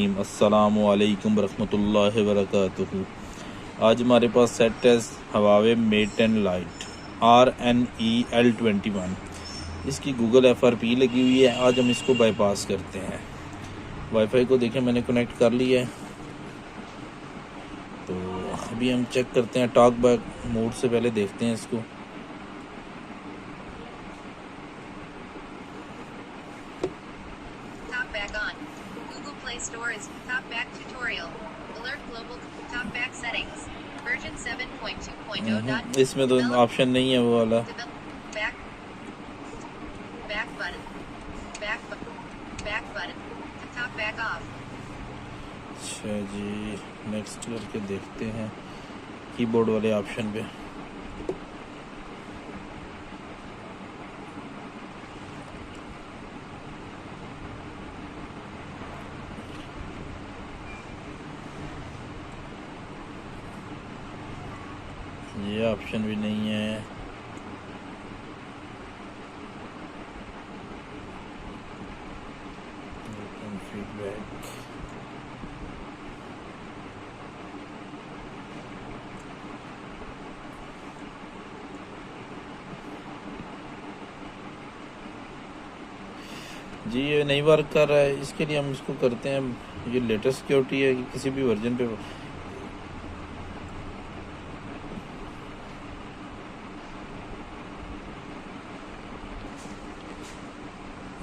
रहीम। अस्सलामु अलैकुम रहमतुल्लाहि व बरकातुहू। आज हमारे पास सेट है Huawei Mate 10 Lite RNE-L21। इसकी गूगल FRP लगी हुई है। आज हम इसको बाईपास करते हैं। वाईफाई को देखें मैंने कनेक्ट कर लिया है, तो अभी हम चेक करते हैं। टॉक बैक मोड से पहले देखते हैं इसको। Store is TalkBack tutorial. Alert global TalkBack settings. Version 7.2.0. इसमें तो ऑप्शन नहीं है वो वाला। Back button. TalkBack off. अच्छा जी, नेक्स्ट करके देखते हैं कीबोर्ड वाले ऑप्शन पे। ये ऑप्शन भी नहीं है। फीडबैक जी, ये नहीं वर्क कर रहा है। इसके लिए हम इसको करते हैं, ये लेटेस्ट सिक्योरिटी है कि किसी भी वर्जन पे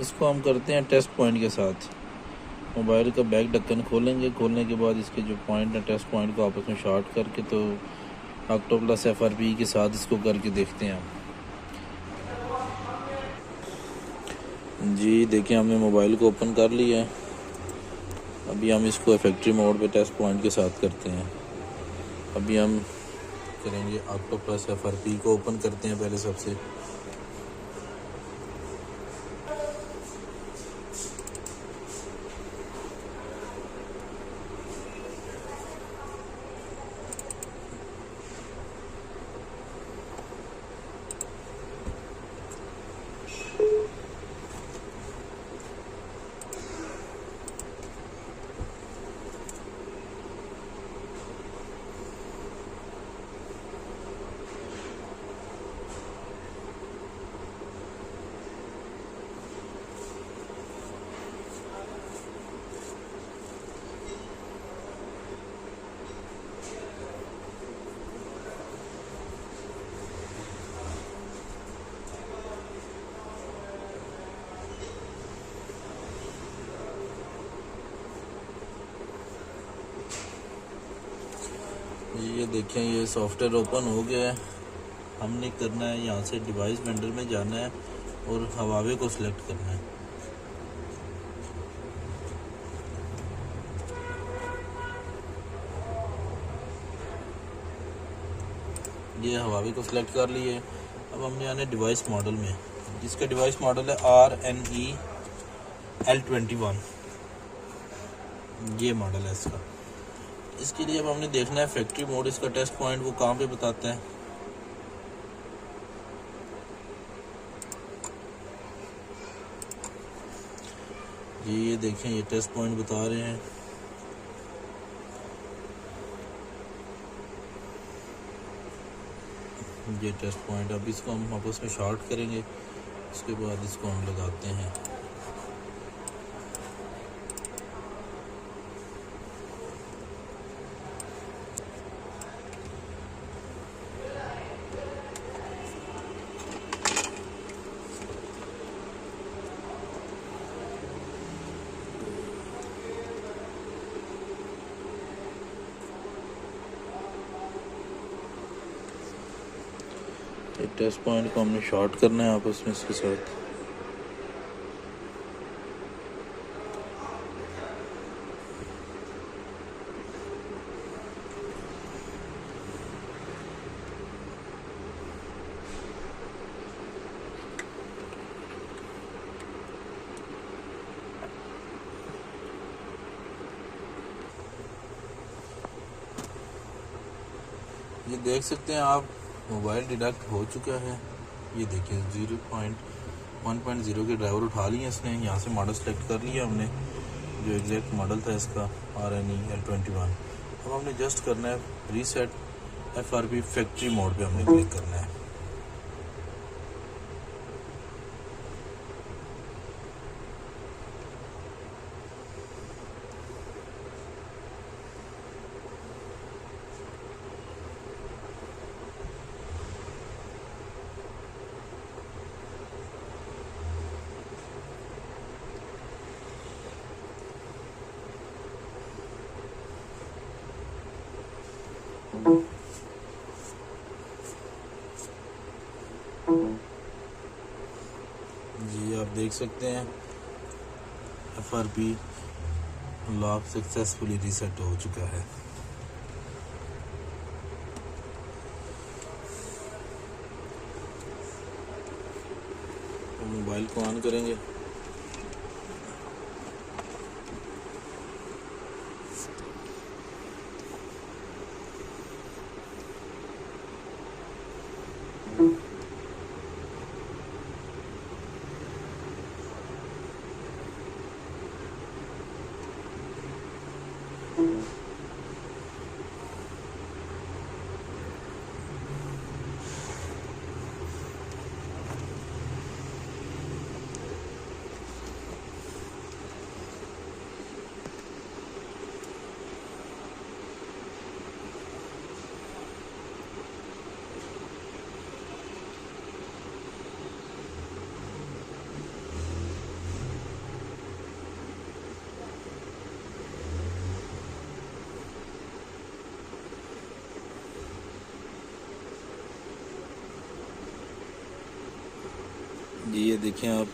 इसको हम करते हैं टेस्ट पॉइंट के साथ। मोबाइल का बैक ढक्कन खोलेंगे, खोलने के बाद इसके जो पॉइंट है टेस्ट पॉइंट को आपस में शॉर्ट करके, तो ऑक्टोप्लस FRP के साथ इसको करके देखते हैं हम। जी देखिए, हमने मोबाइल को ओपन कर लिया है। अभी हम इसको फैक्ट्री मोड पे टेस्ट पॉइंट के साथ करते हैं। अभी हम करेंगे ऑक्टोप्लस FRP को ओपन करते हैं पहले सबसे। ये देखें, ये सॉफ्टवेयर ओपन हो गया है। हमने करना है यहाँ से डिवाइस वेंडर में जाना है और Huawei को सिलेक्ट करना है। ये Huawei को सिलेक्ट कर लिए। अब हमने आना है डिवाइस मॉडल में, जिसका डिवाइस मॉडल है RNE-L21। ये मॉडल है इसका। इसके लिए अब हमने देखना है फैक्ट्री मोड, इसका टेस्ट पॉइंट वो कहाँ पे बताता है। ये देखें, ये टेस्ट पॉइंट बता रहे हैं। ये टेस्ट पॉइंट, अब इसको हम आपस में शॉर्ट करेंगे, उसके बाद इसको हम लगाते हैं। टेस्ट पॉइंट को हमने शॉर्ट करना है आपस में इसके साथ। ये देख सकते हैं आप, मोबाइल डिडक्ट हो चुका है। ये देखिए 0.1.0 के ड्राइवर उठा लिए इसने। यहाँ से मॉडल सेलेक्ट कर लिया हमने। जो एग्जैक्ट मॉडल था इसका RNE-L21। अब हमने जस्ट करना है रीसेट, FRP फैक्ट्री मोड पे हमने क्लिक करना है। जी आप देख सकते हैं FRP लॉक सक्सेसफुली रीसेट हो चुका है। तो मोबाइल को ऑन करेंगे। जी ये देखें आप,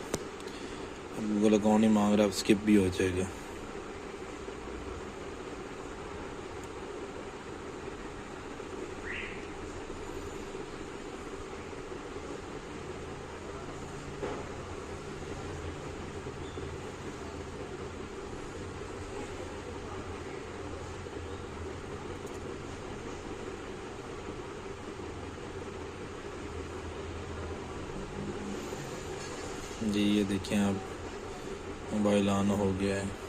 गूगल अकाउंट ही मांग रहा है, अब स्किप भी हो जाएगा। जी ये देखें आप, मोबाइल ऑन हो गया है।